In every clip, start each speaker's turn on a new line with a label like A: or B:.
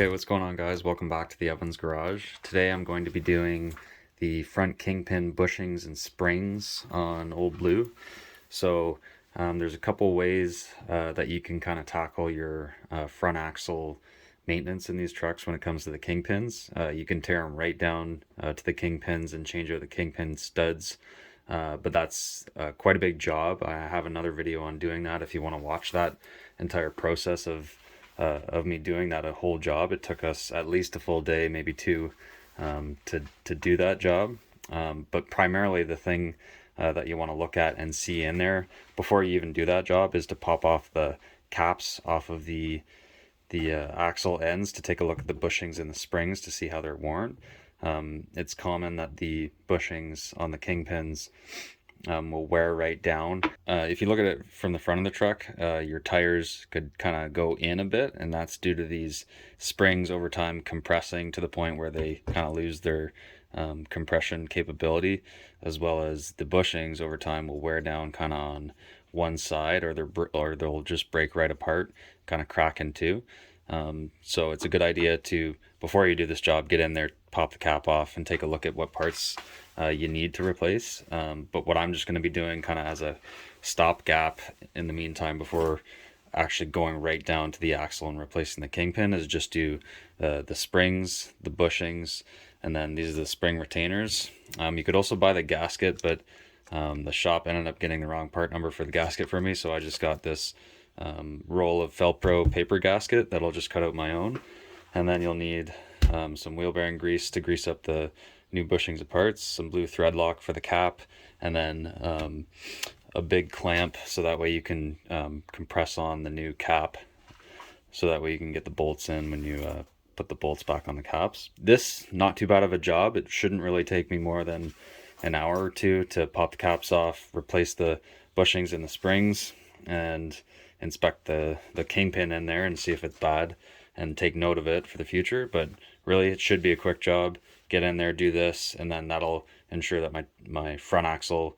A: Okay, what's going on, guys? Welcome back to the Evans Garage. Today I'm going to be doing the front kingpin bushings and springs on Old Blue. So there's a couple ways that you can kind of tackle your front axle maintenance in these trucks when it comes to the kingpins. You can tear them right down to the kingpins and change out the kingpin studs. But that's quite a big job. I have another video on doing that if you want to watch that entire process of me doing that a whole job. It took us at least a full day, maybe two, to do that job. But primarily the thing that you want to look at and see in there before you even do that job is to pop off the caps off of the axle ends to take a look at the bushings and the springs to see how they're worn. It's common that the bushings on the kingpins will wear right down. If you look at it from the front of the truck, your tires could kind of go in a bit, and that's due to these springs over time compressing to the point where they kind of lose their compression capability, as well as the bushings over time will wear down kind of on one side, or they'll just break right apart, kind of crack in two. So it's a good idea to, before you do this job, get in there, pop the cap off, and take a look at what parts you need to replace. But what I'm just going to be doing kind of as a stopgap in the meantime before actually going right down to the axle and replacing the kingpin is just do the springs, the bushings, and then these are the spring retainers. You could also buy the gasket, but the shop ended up getting the wrong part number for the gasket for me, so I just got this roll of Felpro paper gasket that'll just cut out my own. And then you'll need some wheel bearing grease to grease up the new bushings of parts, some blue thread lock for the cap, and then a big clamp so that way you can compress on the new cap, so that way you can get the bolts in when you put the bolts back on the caps. This, not too bad of a job. It shouldn't really take me more than an hour or two to pop the caps off, replace the bushings and the springs, and inspect the kingpin in there and see if it's bad and take note of it for the future. But really it should be a quick job. Get in there, do this, and then that'll ensure that my front axle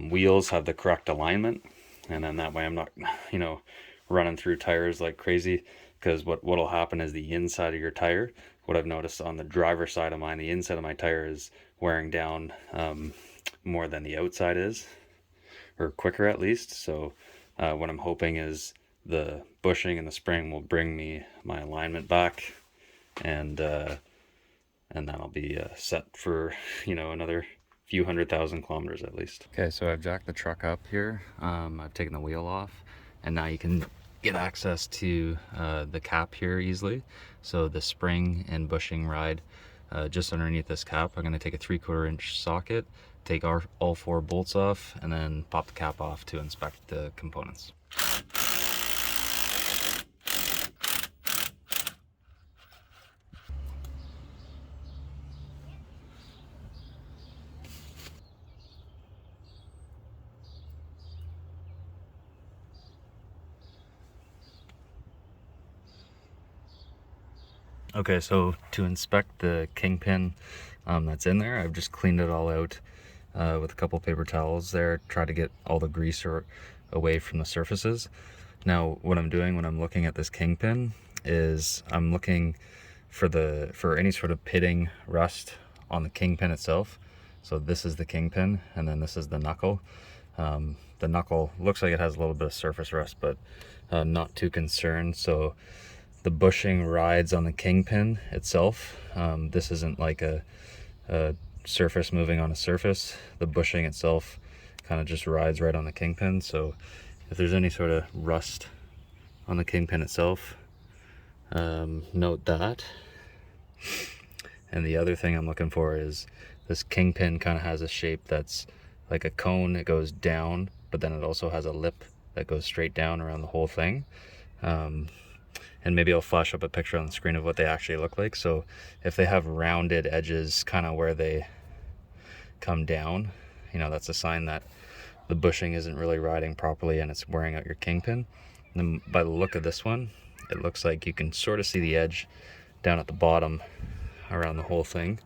A: wheels have the correct alignment, and then that way I'm not running through tires like crazy, because what'll happen is the inside of your tire, what I've noticed on the driver's side of mine, the inside of my tire is wearing down more than the outside is, or quicker at least. So what I'm hoping is the bushing and the spring will bring me my alignment back, and that'll be set for another few 100,000 kilometers at least. Okay, so I've jacked the truck up here. I've taken the wheel off, and now you can get access to the cap here easily. So the spring and bushing ride just underneath this cap. I'm going to take a 3/4 inch socket, take all 4 bolts off, and then pop the cap off to inspect the components. Okay, so to inspect the kingpin that's in there, I've just cleaned it all out with a couple paper towels there, try to get all the grease away from the surfaces. Now, what I'm doing when I'm looking at this kingpin is I'm looking for any sort of pitting, rust on the kingpin itself. So this is the kingpin, and then this is the knuckle. The knuckle looks like it has a little bit of surface rust, but not too concerned. So the bushing rides on the kingpin itself. This isn't like a surface moving on a surface. The bushing itself kind of just rides right on the kingpin. So if there's any sort of rust on the kingpin itself, note that. And the other thing I'm looking for is this kingpin kind of has a shape that's like a cone. It goes down, but then it also has a lip that goes straight down around the whole thing. And maybe I'll flash up a picture on the screen of what they actually look like. So if they have rounded edges kind of where they come down, that's a sign that the bushing isn't really riding properly and it's wearing out your kingpin. And then by the look of this one, it looks like you can sort of see the edge down at the bottom around the whole thing,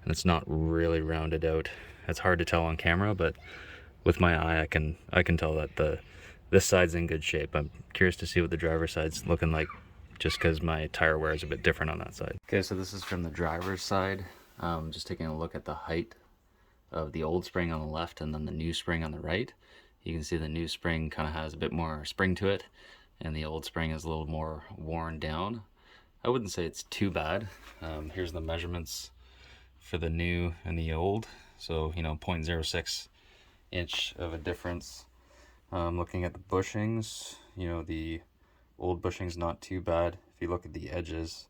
A: and it's not really rounded out. It's hard to tell on camera, but with my eye I can tell that this side's in good shape. I'm curious to see what the driver's side's looking like just because my tire wear is a bit different on that side. Okay, so this is from the driver's side. Just taking a look at the height of the old spring on the left and then the new spring on the right. You can see the new spring kind of has a bit more spring to it, and the old spring is a little more worn down. I wouldn't say it's too bad. Here's the measurements for the new and the old. So, 0.06 inch of a difference. Looking at the bushings, the old bushings not too bad. If you look at the edges,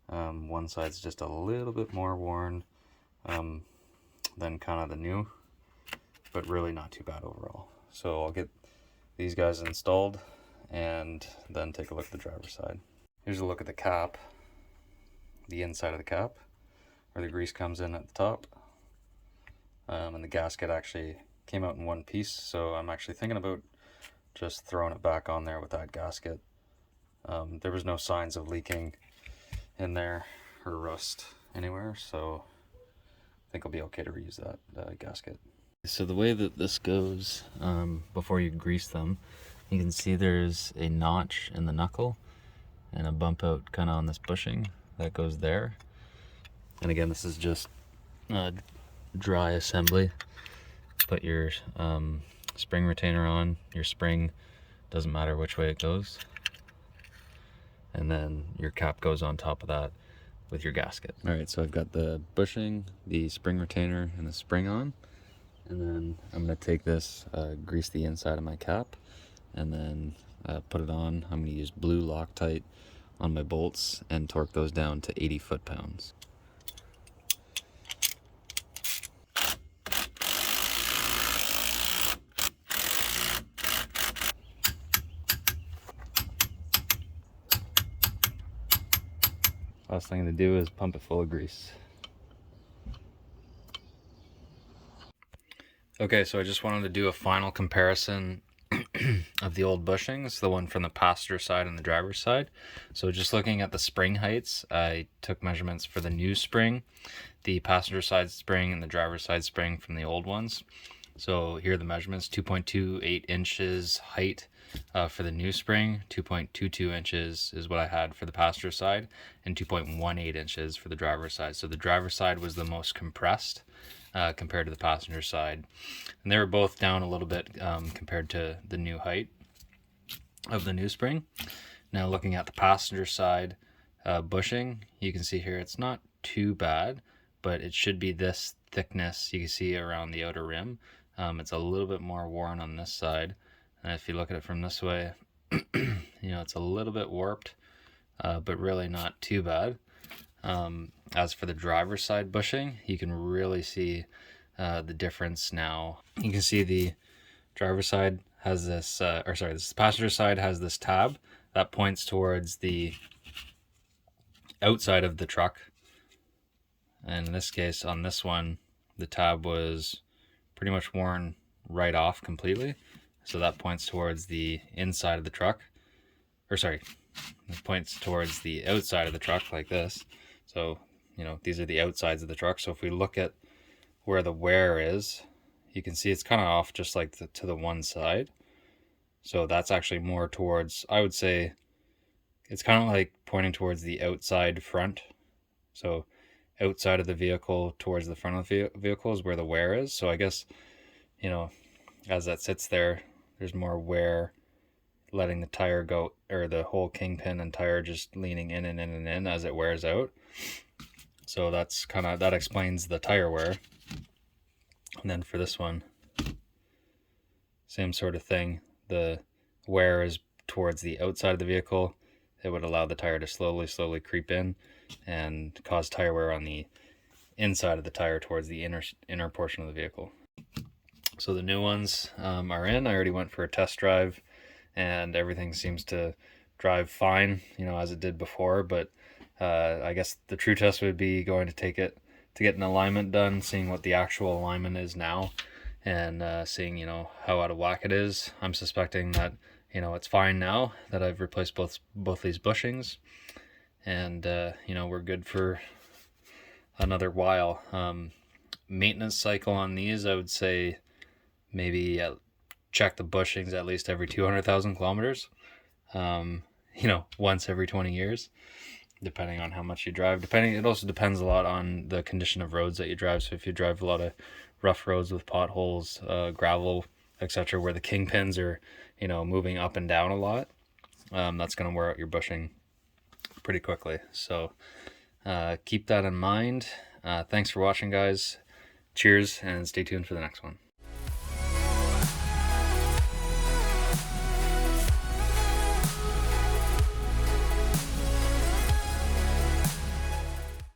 A: one side's just a little bit more worn than kind of the new, but really not too bad overall. So I'll get these guys installed and then take a look at the driver's side. Here's a look at the cap, the inside of the cap, where the grease comes in at the top. And the gasket actually came out in one piece, so I'm actually thinking about just throwing it back on there with that gasket. There was no signs of leaking in there or rust anywhere, so I think I'll be okay to reuse that gasket. So the way that this goes, before you grease them, you can see there's a notch in the knuckle and a bump out kind of on this bushing that goes there. And again, this is just dry assembly. Put your spring retainer on, your spring, doesn't matter which way it goes, and then your cap goes on top of that with your gasket. All right, so I've got the bushing, the spring retainer, and the spring on, and then I'm going to take this, grease the inside of my cap, and then put it on. I'm going to use blue Loctite on my bolts and torque those down to 80 foot-pounds. Last thing to do is pump it full of grease. Okay, so I just wanted to do a final comparison of the old bushings, the one from the passenger side and the driver's side. So just looking at the spring heights, I took measurements for the new spring, the passenger side spring, and the driver's side spring from the old ones. So here are the measurements: 2.28 inches height for the new spring, 2.22 inches is what I had for the passenger side, and 2.18 inches for the driver's side. So the driver's side was the most compressed compared to the passenger side. And they were both down a little bit compared to the new height of the new spring. Now looking at the passenger side bushing, you can see here it's not too bad, but it should be this thickness you can see around the outer rim. It's a little bit more worn on this side. And if you look at it from this way, it's a little bit warped, but really not too bad. As for the driver's side bushing, you can really see the difference now. You can see the driver's side has this, this passenger side has this tab that points towards the outside of the truck. And in this case, on this one, the tab was pretty much worn right off completely. So that points towards the inside of the truck. It points towards the outside of the truck like this. So, these are the outsides of the truck. So if we look at where the wear is, you can see it's kind of off just like to the one side. So that's actually more towards, I would say, it's kind of like pointing towards the outside front. So outside of the vehicle towards the front of the vehicle is where the wear is. So I guess, as that sits there, there's more wear letting the tire go, or the whole kingpin and tire just leaning in and in and in as it wears out. So that explains the tire wear. And then for this one, same sort of thing. The wear is towards the outside of the vehicle. It would allow the tire to slowly creep in and cause tire wear on the inside of the tire towards the inner portion of the vehicle. So the new ones are in. I already went for a test drive, and everything seems to drive fine, as it did before. But I guess the true test would be going to take it to get an alignment done, seeing what the actual alignment is now, and seeing how out of whack it is. I'm suspecting that it's fine now that I've replaced both these bushings, and we're good for another while. Maintenance cycle on these, I would say maybe check the bushings at least every 200,000 kilometers.
B: you know, once every 20 years, depending on how much you drive. It also depends a lot on the condition of roads that you drive. So if you drive a lot of rough roads with potholes, gravel, etc., where the kingpins are, you know, moving up and down a lot, that's going to wear out your bushing pretty quickly. So keep that in mind. Thanks for watching, guys. Cheers, and stay tuned for the next one.